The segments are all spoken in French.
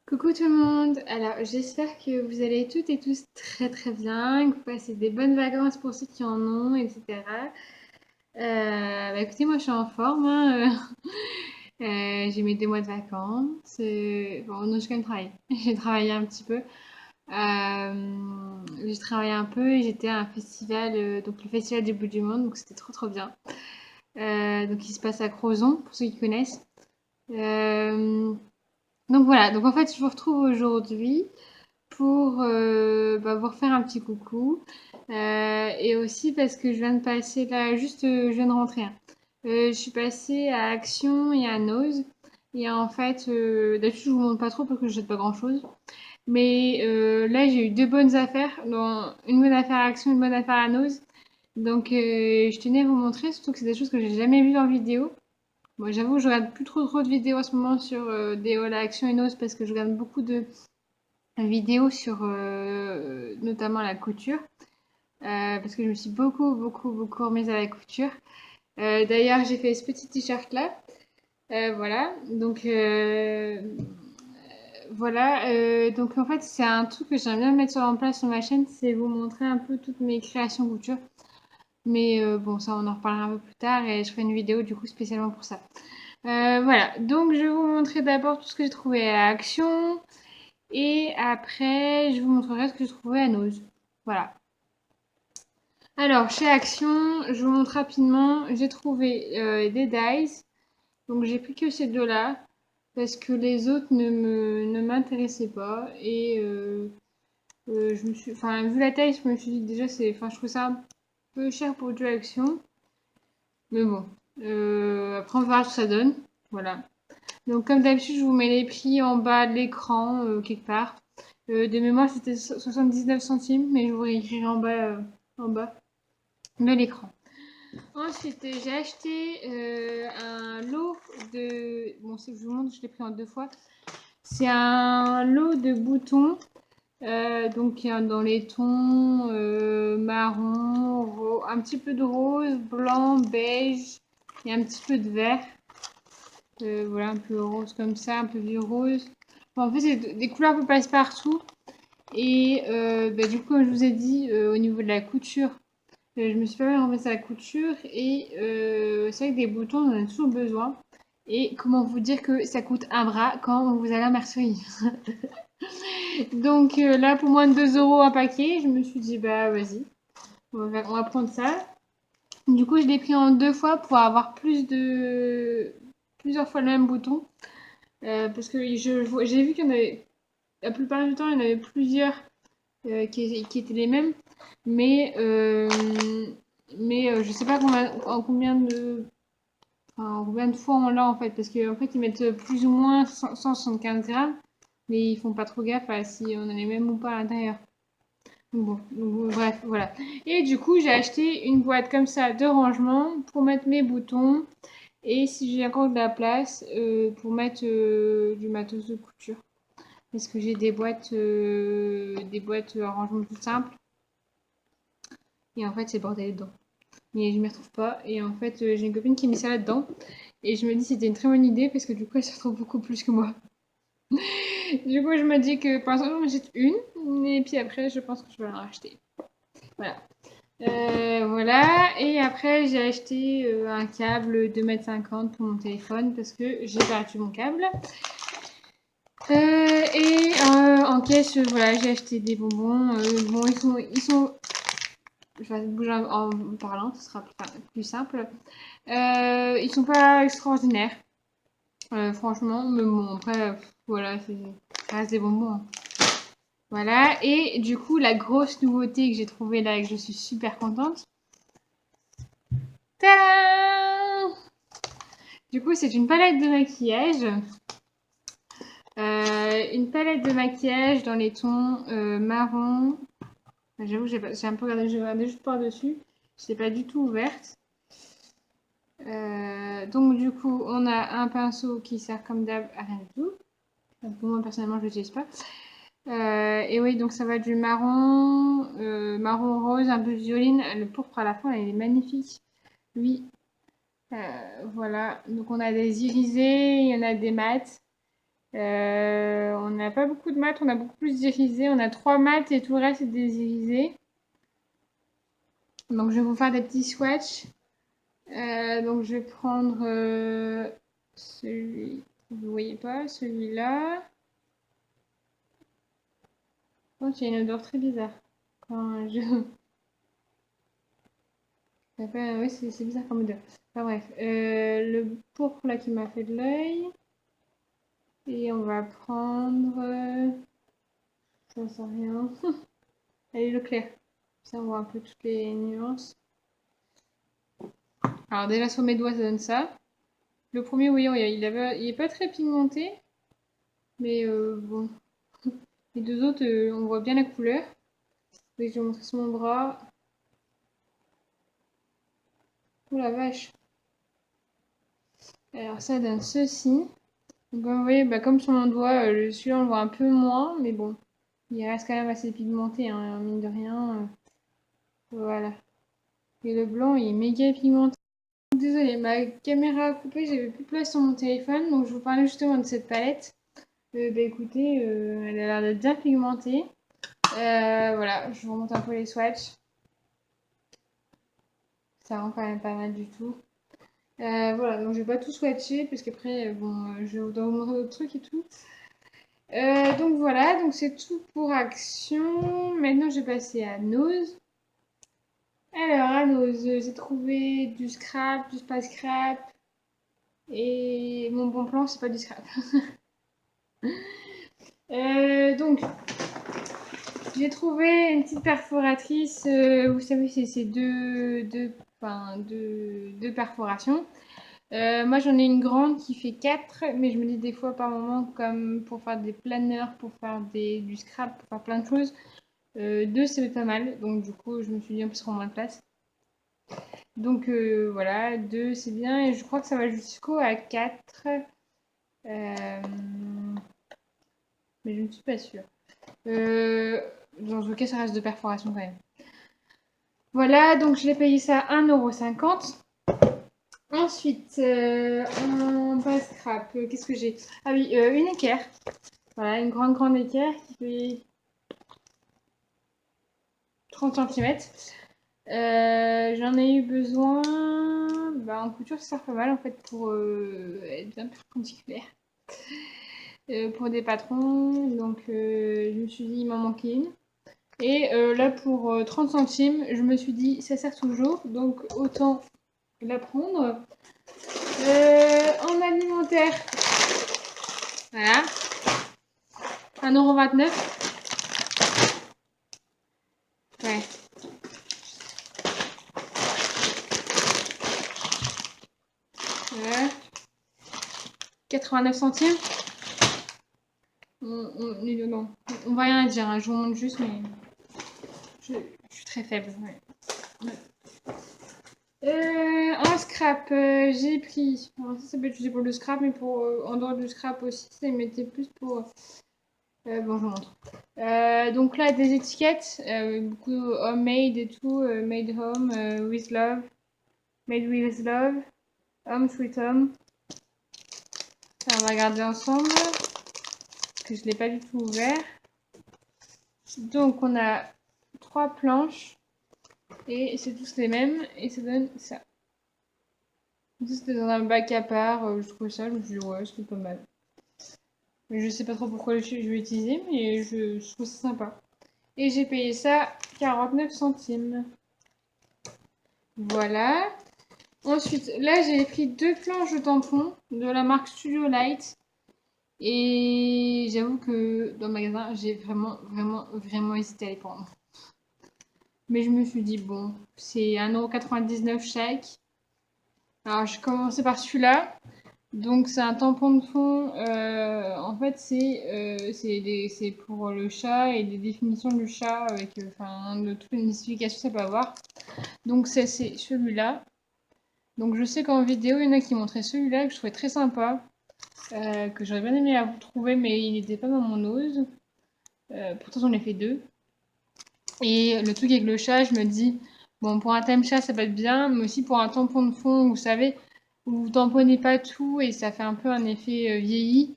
Coucou tout le monde! Alors j'espère que vous allez toutes et tous très très bien, que vous passez des bonnes vacances pour ceux qui en ont, etc. Écoutez, moi je suis en forme, hein, j'ai mes 2 mois de vacances. Bon, non, j'ai quand même travaillé. J'ai travaillé un petit peu. J'ai travaillé un peu et j'étais à un festival, donc le festival du bout du monde, donc c'était trop trop bien. Donc il se passe à Crozon, pour ceux qui connaissent. Euh, donc voilà, donc en fait je vous retrouve aujourd'hui pour vous refaire un petit coucou. Et aussi parce que je viens de passer là, juste, je viens de rentrer, hein. Je suis passée à Action et à Nose. Et en fait, d'habitude, je vous montre pas trop parce que je jette pas grand chose. Mais là, j'ai eu deux bonnes affaires. Une bonne affaire à Action, une bonne affaire à Nose. Donc, je tenais à vous montrer, surtout que c'est des choses que j'ai jamais vues en vidéo. Moi, j'avoue, je regarde plus trop de vidéos en ce moment sur des hauls à Action et Nose parce que je regarde beaucoup de vidéos sur notamment la couture, parce que je me suis beaucoup remise à la couture. D'ailleurs, j'ai fait ce petit t-shirt là. Voilà, donc en fait, c'est un truc que j'aime bien mettre en place sur ma chaîne, c'est vous montrer un peu toutes mes créations couture. Mais bon, ça, on en reparlera un peu plus tard et je ferai une vidéo du coup spécialement pour ça. Voilà, donc je vais vous montrer d'abord tout ce que j'ai trouvé à Action. Et après, je vous montrerai ce que j'ai trouvé à Nose. Voilà. Alors, chez Action, je vous montre rapidement. J'ai trouvé des dies. Donc, j'ai pris que ces deux-là. Parce que les autres ne m'intéressaient pas. Et je me suis. Enfin, vu la taille, je me suis dit déjà, enfin, je trouve ça un peu cher pour du Action. Mais bon. Après, on verra ce que ça donne. Voilà. Donc, comme d'habitude, je vous mets les prix en bas de l'écran, quelque part. De mémoire, c'était 79 centimes, mais je vous réécrirai en bas de l'écran. Ensuite, j'ai acheté un lot de. Bon, je vous montre, je l'ai pris en deux fois. C'est un lot de boutons, donc dans les tons marron, un petit peu de rose, blanc, beige et un petit peu de vert. Voilà, un peu rose comme ça, un peu vieux rose. Bon, en fait, c'est des couleurs un peu passe-partout. Et du coup, comme je vous ai dit, au niveau de la couture, je me suis pas mal remise à la couture. Et c'est vrai que des boutons, on en a toujours besoin. Et comment vous dire que ça coûte un bras quand vous allez à la mercerie. Donc là, pour moins de 2 euros un paquet, je me suis dit, bah vas-y, on va prendre ça. Du coup, je l'ai pris en deux fois pour avoir plusieurs fois le même bouton. Parce que j'ai vu qu'il y en avait, la plupart du temps, il y en avait plusieurs qui étaient les mêmes. Mais, euh, mais je sais pas en combien de fois on l'a en fait. Parce qu'en fait, ils mettent plus ou moins 175 grammes. Mais ils font pas trop gaffe à si on a les mêmes ou pas à l'intérieur. Donc, bref, voilà. Et du coup, j'ai acheté une boîte comme ça de rangement pour mettre mes boutons. Et si j'ai encore de la place, pour mettre du matos de couture. Parce que j'ai des boîtes à rangement tout simple. Et en fait, c'est bordé dedans. Mais je m'y retrouve pas. Et en fait, j'ai une copine qui met ça là-dedans. Et je me dis que c'était une très bonne idée parce que du coup, elle se retrouve beaucoup plus que moi. Du coup, je me dis que pour l'instant, j'en achète une. Et puis après, je pense que je vais en racheter. Voilà. Voilà. Et après, j'ai acheté un câble 2,50 m pour mon téléphone parce que j'ai perdu mon câble. Et en caisse, voilà, j'ai acheté des bonbons. Bon, je vais bouger en parlant, ce sera plus simple. Ils sont pas extraordinaires, franchement, mais bon, après, voilà, ça reste des bonbons, hein. Voilà, et du coup, la grosse nouveauté que j'ai trouvée là et que je suis super contente. Tadam! Du coup, c'est une palette de maquillage. Une palette de maquillage dans les tons marron. J'avoue, j'ai un peu regardé, j'ai regardé juste par-dessus. Je l'ai pas du tout ouverte. Donc du coup, on a un pinceau qui sert comme d'hab à rien du tout. Pour moi, personnellement, je ne l'utilise pas. Et oui, donc ça va du marron, marron rose, un peu violine. Le pourpre à la fin, il est magnifique. Oui. Voilà. Donc on a des irisés, il y en a des mats. On n'a pas beaucoup de mat, on a beaucoup plus d'irisés. On a 3 mats et tout le reste c'est des irisés. Donc je vais vous faire des petits swatchs. Donc je vais prendre celui, vous voyez pas, celui-là. Oh, il y a une odeur très bizarre. Quand je... Oui, c'est bizarre comme odeur. Enfin bref, le pourpre là qui m'a fait de l'œil. Et on va prendre... j'en sais rien. Allez, le clair. Ça, on voit un peu toutes les nuances. Alors déjà sur mes doigts, ça donne ça. Le premier, oui, il est pas très pigmenté. Mais bon. Les deux autres, on voit bien la couleur. Je vais vous montrer sur mon bras. Oh la vache. Alors ça donne ceci. Donc comme vous voyez, bah, comme sur mon doigt, celui-là on le voit un peu moins, mais bon, il reste quand même assez pigmenté, hein, mine de rien. Voilà. Et le blanc, il est méga pigmenté. Désolée, ma caméra a coupé, j'avais plus de place sur mon téléphone, donc je vous parlais justement de cette palette. Bah écoutez, elle a l'air d'être bien pigmentée. Voilà, je vous remonte un peu les swatchs. Ça rend quand même pas mal du tout. Voilà, donc je vais pas tout swatcher parce qu'après, bon, je dois vous montrer d'autres trucs et tout. Donc voilà, donc c'est tout pour Action. Maintenant, je vais passer à Nose. Alors, à Nose, j'ai trouvé du scrap, du pas scrap. Et mon bon plan, c'est pas du scrap. Donc, j'ai trouvé une petite perforatrice. Vous savez, c'est deux perforations. Moi, j'en ai une grande qui fait 4, mais je me dis des fois par moment, comme pour faire des planeurs, pour faire du scrap, pour faire plein de choses, 2 c'est pas mal. Donc, du coup, je me suis dit un peu sur moins de place. Donc, voilà, 2 c'est bien. Et je crois que ça va jusqu'au à 4. Mais je ne suis pas sûre. Dans tout cas, ça reste de perforation quand même. Voilà, donc je l'ai payé ça 1,50 €. Ensuite, en bas scrap, qu'est-ce que j'ai? Ah oui, une équerre. Voilà, une grande équerre qui fait 30 cm. J'en ai eu besoin. Bah, en couture, ça sert pas mal en fait pour être bien perpendiculaire. Pour des patrons, donc je me suis dit il m'en manquait une. Et là pour 30 centimes, je me suis dit ça sert toujours, donc autant la prendre. En alimentaire, voilà, 1,29 €. Ouais. Voilà. 89 centimes. Non, on va rien dire, hein, je vous montre juste, mais je suis très faible. Ouais. En scrap, j'ai pris. Alors ça peut être utilisé pour le scrap, mais pour en dehors du scrap aussi, ça mettait plus pour. Bon, je vous montre. Donc là, des étiquettes, beaucoup homemade et tout, made home, with love, made with love, home sweet home. Ça, on va regarder ensemble, parce que je ne l'ai pas du tout ouvert. Donc on a 3 planches, et c'est tous les mêmes, et ça donne ça. C'était dans un bac à part, je trouve ça, je me suis dit ouais, c'est pas mal. Je sais pas trop pourquoi je vais utiliser, mais je trouve ça sympa. Et j'ai payé ça 49 centimes. Voilà. Ensuite, là, j'ai pris 2 planches de tampons de la marque Studio Light. Et j'avoue que dans le magasin, j'ai vraiment hésité à les prendre. Mais je me suis dit, bon, c'est 1,99 € chaque. Alors, j'ai commencé par celui-là. Donc, c'est un tampon de fond. En fait, c'est pour le chat et des définitions du chat avec de toutes les notifications que ça peut avoir. Donc, c'est celui-là. Donc, je sais qu'en vidéo, il y en a qui montraient celui-là que je trouvais très sympa. Que j'aurais bien aimé à vous trouver, mais il n'était pas dans mon ose. Pourtant, j'en ai fait 2. Et le truc avec le chat, je me dis, bon, pour un thème chat, ça peut être bien, mais aussi pour un tampon de fond, vous savez, où vous tamponnez pas tout et ça fait un peu un effet vieilli.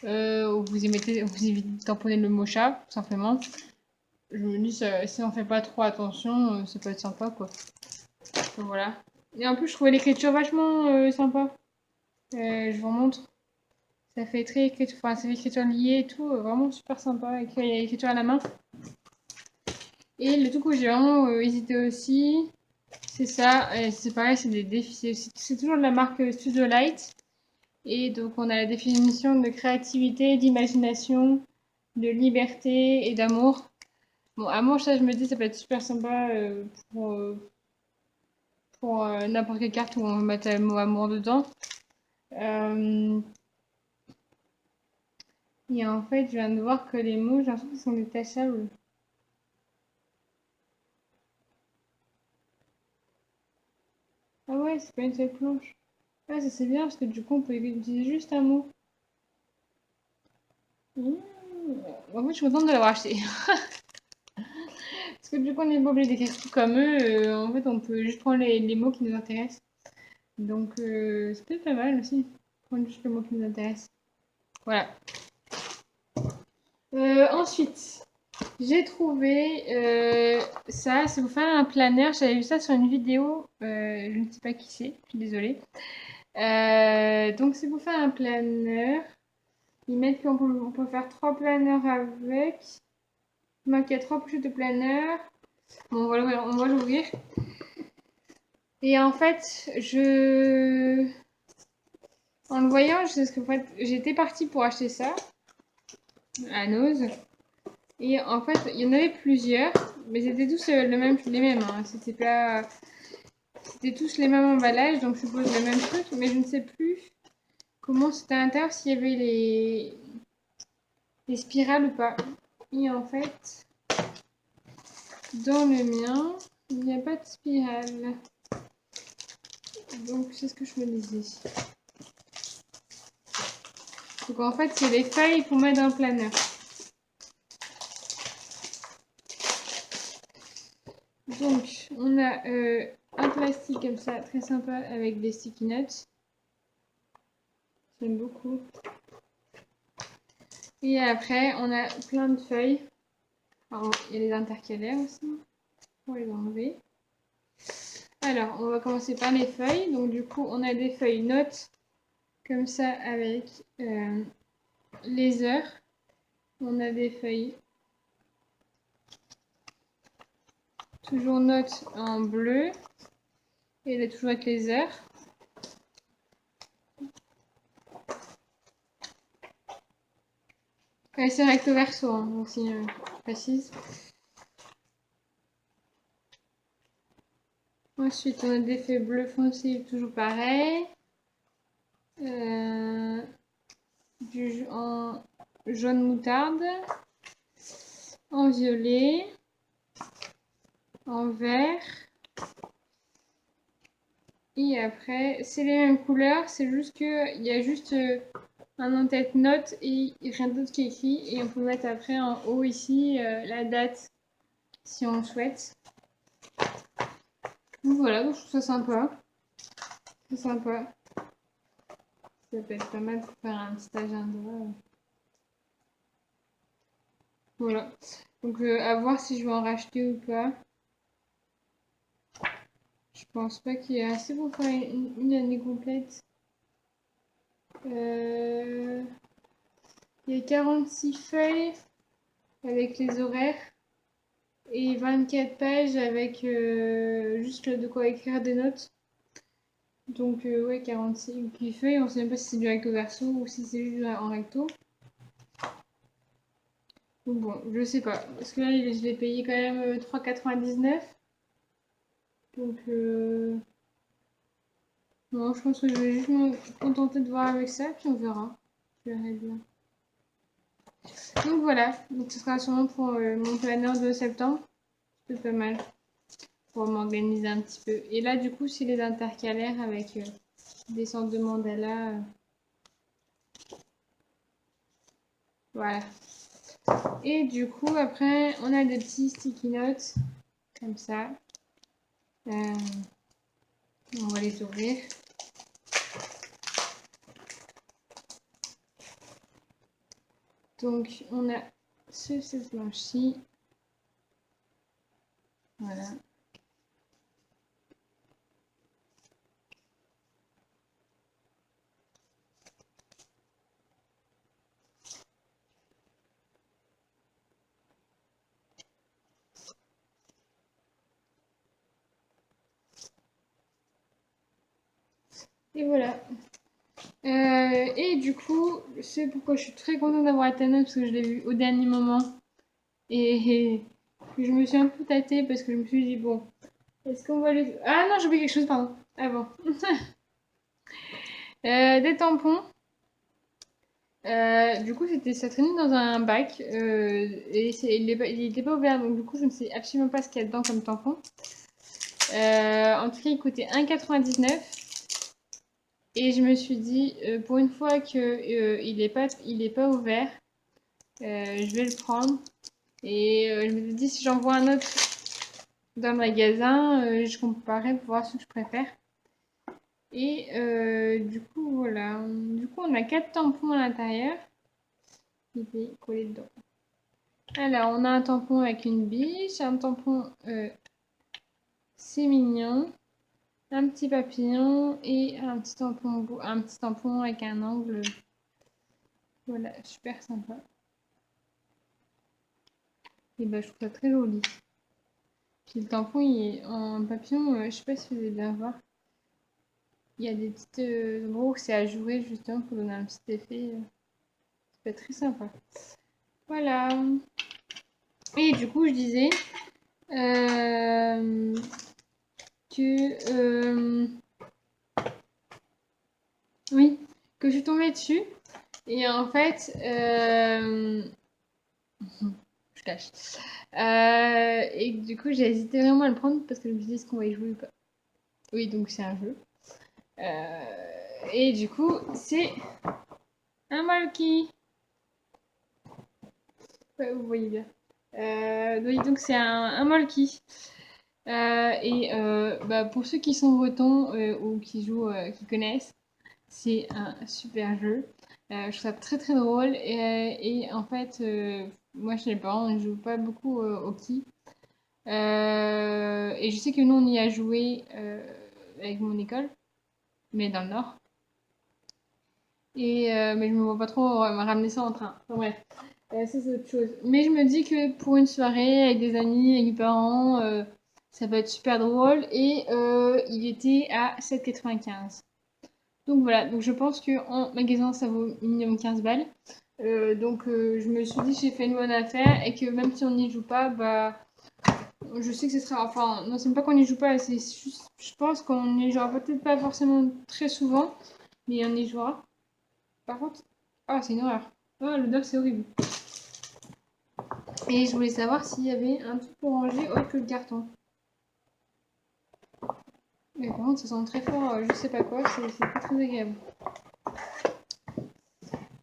Vous évitez de tamponner le mot chat, tout simplement. Je me dis, si on fait pas trop attention, ça peut être sympa, quoi. Donc, voilà. Et en plus, je trouvais l'écriture vachement sympa. Je vous montre. Ça fait très écriture, enfin, c'est l'écriture liée et tout, vraiment super sympa. Écriture à la main. Et le truc où j'ai vraiment hésité aussi, c'est ça. C'est pareil, c'est des défis. C'est toujours de la marque Studio Light. Et donc, on a la définition de créativité, d'imagination, de liberté et d'amour. Bon, amour, ça, je me dis, ça peut être super sympa pour n'importe quelle carte où on va mettre le mot amour dedans. Et en fait, je viens de voir que les mots, j'ai l'impression qu'ils sont détachables. Ah ouais, c'est pas une seule planche. Ah, ça c'est bien parce que du coup, on peut utiliser juste un mot. Mmh. En fait, je suis contente de l'avoir acheté. Parce que du coup, on n'est pas obligé d'écrire tout comme eux. En fait, on peut juste prendre les mots qui nous intéressent. Donc, c'est peut-être pas mal aussi. Prendre juste le mot qui nous intéresse. Voilà. Ensuite, j'ai trouvé ça. C'est pour faire un planeur. J'avais vu ça sur une vidéo. Je ne sais pas qui c'est. Je suis désolée. Donc, c'est pour faire un planeur. Ils mettent qu'on peut faire 3 planeurs avec. Donc, il y a 3 pochettes de planeurs. Bon, voilà, on va l'ouvrir. Et en fait, en le voyant, j'étais partie pour acheter ça à Nose. Et en fait, il y en avait plusieurs, mais c'était tous les mêmes. Hein. C'était tous les mêmes emballages, donc je suppose le même truc, mais je ne sais plus comment c'était à l'intérieur, s'il y avait les spirales ou pas. Et en fait, dans le mien, il n'y a pas de spirale. Donc c'est ce que je me disais. Donc en fait, c'est les feuilles pour mettre dans le planeur. Donc on a un plastique comme ça, très sympa, avec des sticky notes. J'aime beaucoup. Et après, on a plein de feuilles. Alors, il y a les intercalaires aussi, pour les enlever. Alors, on va commencer par les feuilles. Donc du coup, on a des feuilles notes, comme ça, avec les heures. On a des feuilles toujours notes en bleu. Et là, toujours avec les heures. Ouais, c'est recto verso, hein, aussi, je précise. Ensuite, on a des feuilles bleu foncé, toujours pareil. En jaune moutarde. En violet. En vert. Et après, c'est les mêmes couleurs, c'est juste qu'il y a juste un en-tête note et rien d'autre qui est écrit. Et on peut mettre après en haut ici la date si on souhaite. Donc voilà, donc je trouve ça sympa. C'est sympa. Ça peut être pas mal pour faire un petit agenda. Voilà. Donc à voir si je vais en racheter ou pas. Je pense pas qu'il y ait assez pour faire une année complète. Il y a 46 feuilles avec les horaires et 24 pages avec juste de quoi écrire des notes. Donc ouais, 46 feuilles, on sait même pas si c'est du recto verso ou si c'est juste en recto. Donc bon, je sais pas. Parce que là, je l'ai payé quand même 3,99. Donc non, je pense que je vais juste me contenter de voir avec ça, puis on verra. Je verrai bien. Donc voilà, donc ce sera sûrement pour mon planeur de septembre. C'est pas mal pour m'organiser un petit peu. Et là, du coup, c'est les intercalaires avec des sortes de mandalas. Voilà. Et du coup, après, on a des petits sticky notes, comme ça. On va les ouvrir. Donc on a ce blanchi. Voilà. Et voilà. Et du coup, c'est pourquoi je suis très contente d'avoir Athana parce que je l'ai vu au dernier moment. Et je me suis un peu tâtée parce que je me suis dit, bon, est-ce qu'on va les... Ah non, j'ai oublié quelque chose, pardon. Ah bon. Des tampons. Du coup, ça traînait dans un bac et il n'était pas ouvert, donc du coup, je ne sais absolument pas ce qu'il y a dedans comme tampon. En tout cas, il coûtait 1,99 € et je me suis dit, pour une fois qu'il est pas ouvert, je vais le prendre. Et je me suis dit, si j'en vois un autre dans le magasin, je comparerai pour voir ce que je préfère. Et du coup, voilà. Du coup, on a 4 tampons à l'intérieur. Il est collé dedans. Alors, on a un tampon avec une biche, un tampon, c'est mignon, un petit papillon et un petit tampon avec un angle. Voilà, super sympa. Et ben, je trouve ça très joli. Puis le tampon, il est en papillon, je sais pas si vous allez bien voir. Il y a des petites endroits où c'est à jouer justement pour donner un petit effet. Ça peut être très sympa. Voilà. Et du coup, je disais que oui, que je suis tombée dessus. Et en fait, je lâche. Et du coup, j'ai hésité vraiment à le prendre parce que je me disais est-ce qu'on va y jouer ou pas. Oui, donc c'est un jeu. Et du coup, c'est un Malky. Ouais, vous voyez bien. Oui, donc c'est un Molki. Bah, pour ceux qui sont bretons ou qui jouent, qui connaissent, c'est un super jeu. Je trouve ça très très drôle et en fait, moi chez les parents, on ne joue pas beaucoup au qui. Et je sais que nous on y a joué avec mon école, mais dans le nord. Mais je me vois pas trop ramener ça en train. Enfin, bref. Ça, c'est autre chose. Mais je me dis que pour une soirée avec des amis, avec mes parents, ça va être super drôle. Et il était à 7,95 €. Donc voilà, donc je pense qu'en magasin, ça vaut minimum 15 balles. Je me suis dit que j'ai fait une bonne affaire et que même si on n'y joue pas, bah, je sais que ce sera. Enfin, non, c'est même pas qu'on n'y joue pas, c'est juste, je pense qu'on n'y jouera peut-être pas forcément très souvent, mais on y jouera. Par contre, ah, c'est une horreur. Ah, l'odeur, c'est horrible. Et je voulais savoir s'il y avait un truc pour ranger autre que le carton. Mais par contre, ça sent très fort, je sais pas quoi, c'est pas très agréable.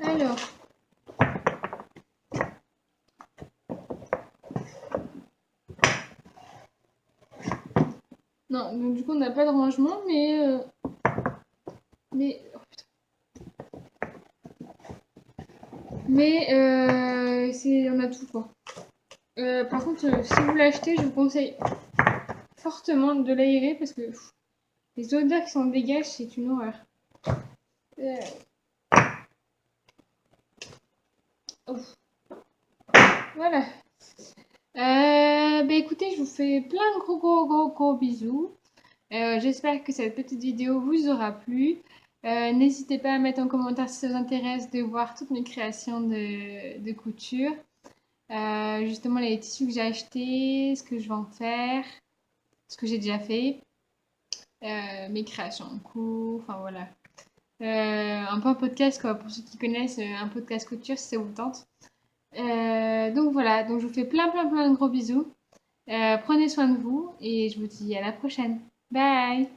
Alors. Non, donc du coup, on n'a pas de rangement, oh, putain. On a tout quoi. Par contre, si vous l'achetez, je vous conseille fortement de l'aérer parce que les odeurs qui s'en dégagent, c'est une horreur. Voilà. Bah écoutez, je vous fais plein de gros bisous. J'espère que cette petite vidéo vous aura plu. N'hésitez pas à mettre en commentaire si ça vous intéresse de voir toutes mes créations de couture. Justement les tissus que j'ai achetés, ce que je vais en faire, ce que j'ai déjà fait, mes créations en cours, enfin voilà. Un peu un podcast quoi, pour ceux qui connaissent, un podcast couture si ça vous tente. Donc voilà, donc je vous fais plein de gros bisous. Prenez soin de vous et je vous dis à la prochaine. Bye!